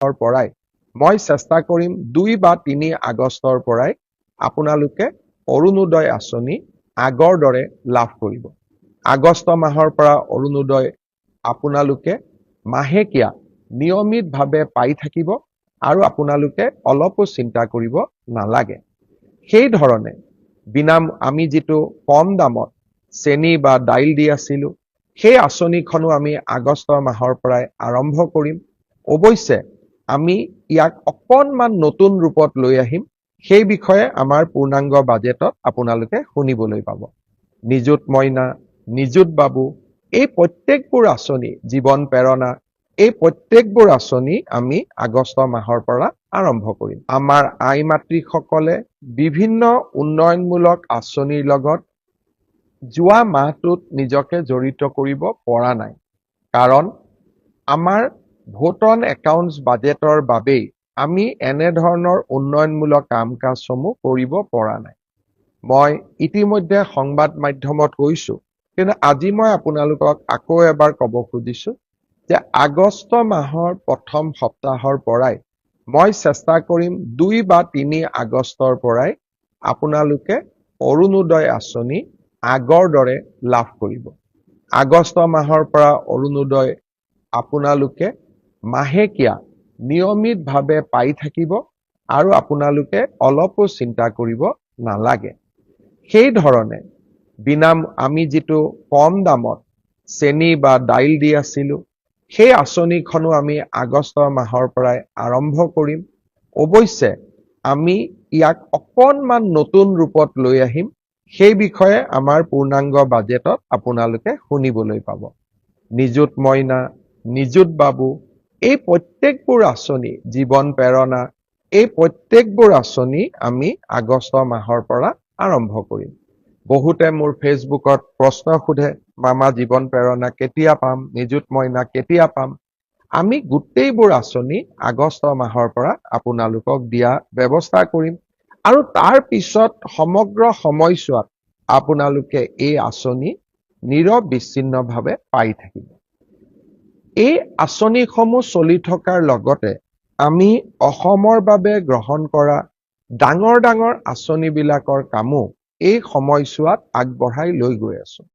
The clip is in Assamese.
পৰাই মই চেষ্টা কৰিম 2 বা 3 আগষ্টৰ পৰাই আপোনালোকে অৰুণোদয় আঁচনি আগৰ দৰে লাভ কৰিব। আগষ্ট মাহৰ পৰা অৰুণোদয় আপোনালোকে মাহেকীয়া নিয়মিতভাৱে পাই থাকিব আৰু আপোনালোকে অলপো চিন্তা কৰিব নালাগে। সেই ধৰণে আমি যিটো কম দামত চেনি বা দাইল দি আছিলোঁ, সেই আঁচনিখনো আমি আগষ্ট মাহৰ পৰাই আৰম্ভ কৰিম। অৱশ্যে আমি ইয়াক অকণমান নতুন ৰূপত লৈ আহিম। সেই বিষয়ে আমাৰ পূৰ্ণাংগ বাজেটত আপোনালোকে শুনিবলৈ পাব। নিযুত মইনা, নিযুত বাবু, এই প্ৰত্যেকবোৰ আঁচনি, জীৱন প্ৰেৰণা, এই প্ৰত্যেকবোৰ আঁচনি আমি আগষ্ট মাহৰ পৰা আৰম্ভ কৰিম। আমাৰ আই মাতৃসকলে বিভিন্ন উন্নয়নমূলক আঁচনিৰ লগত যোৱা মাহটোত নিজকে জড়িত কৰিব পৰা নাই। কাৰণ আমাৰ ভোট অন একাউণ্টছ বাজেটৰ বাবেই আমি এনেধৰণৰ উন্নয়নমূলক কাম কাজসমূহ কৰিব পৰা নাই। মই ইতিমধ্যে সংবাদ মাধ্যমত কৈছোঁ, কিন্তু আজি মই আপোনালোকক আকৌ এবাৰ ক'ব খুজিছোঁ যে আগষ্ট মাহৰ প্ৰথম সপ্তাহৰ পৰাই মই চেষ্টা কৰিম 2 বা 3 আগষ্টৰ পৰাই আপোনালোকে অৰুণোদয় আঁচনি আগৰ দৰে লাভ কৰিব। আগষ্ট মাহৰ পৰা অৰুণোদয় আপোনালোকে মাহেকীয়া নিয়মিতভাৱে পাই থাকিব আৰু আপোনালোকে অলপো চিন্তা কৰিব নালাগে। সেই ধৰণে আমি যিটো কম দামত চেনি বা দাইল দি আছিলোঁ, সেই আঁচনিখনো আমি আগষ্ট মাহৰ পৰাই আৰম্ভ কৰিম। অৱশ্যে আমি ইয়াক অকণমান নতুন ৰূপত লৈ আহিম। সেই বিষয়ে আমাৰ পূৰ্ণাংগ বাজেটত আপোনালোকে শুনিবলৈ পাব। নিযুত মইনা, নিযুত বাবু, এই প্ৰত্যেকবোৰ আঁচনি, জীৱন প্ৰেৰণা, এই প্ৰত্যেকবোৰ আঁচনি আমি আগষ্ট মাহৰ পৰা আৰম্ভ কৰিম। বহুতে মোৰ ফেচবুকত প্ৰশ্ন সোধে, মামা জীৱন প্ৰেৰণা কেতিয়া পাম, নিযুত মইনা কেতিয়া পাম? আমি গোটেইবোৰ আঁচনি আগষ্ট মাহৰ পৰা আপোনালোকক দিয়া ব্যৱস্থা কৰিম আৰু তাৰ পিছত সমগ্ৰ সময়ছোৱাত আপোনালোকে এই আঁচনি নিৰবিচ্ছিন্নভাৱে পাই থাকিব। এই আঁচনিসমূহ চলি থকাৰ লগতে আমি অসমৰ বাবে গ্ৰহণ কৰা ডাঙৰ ডাঙৰ আঁচনিবিলাকৰ কামো এই সময়ছোৱাত আগবঢ়াই লৈ গৈ আছোঁ।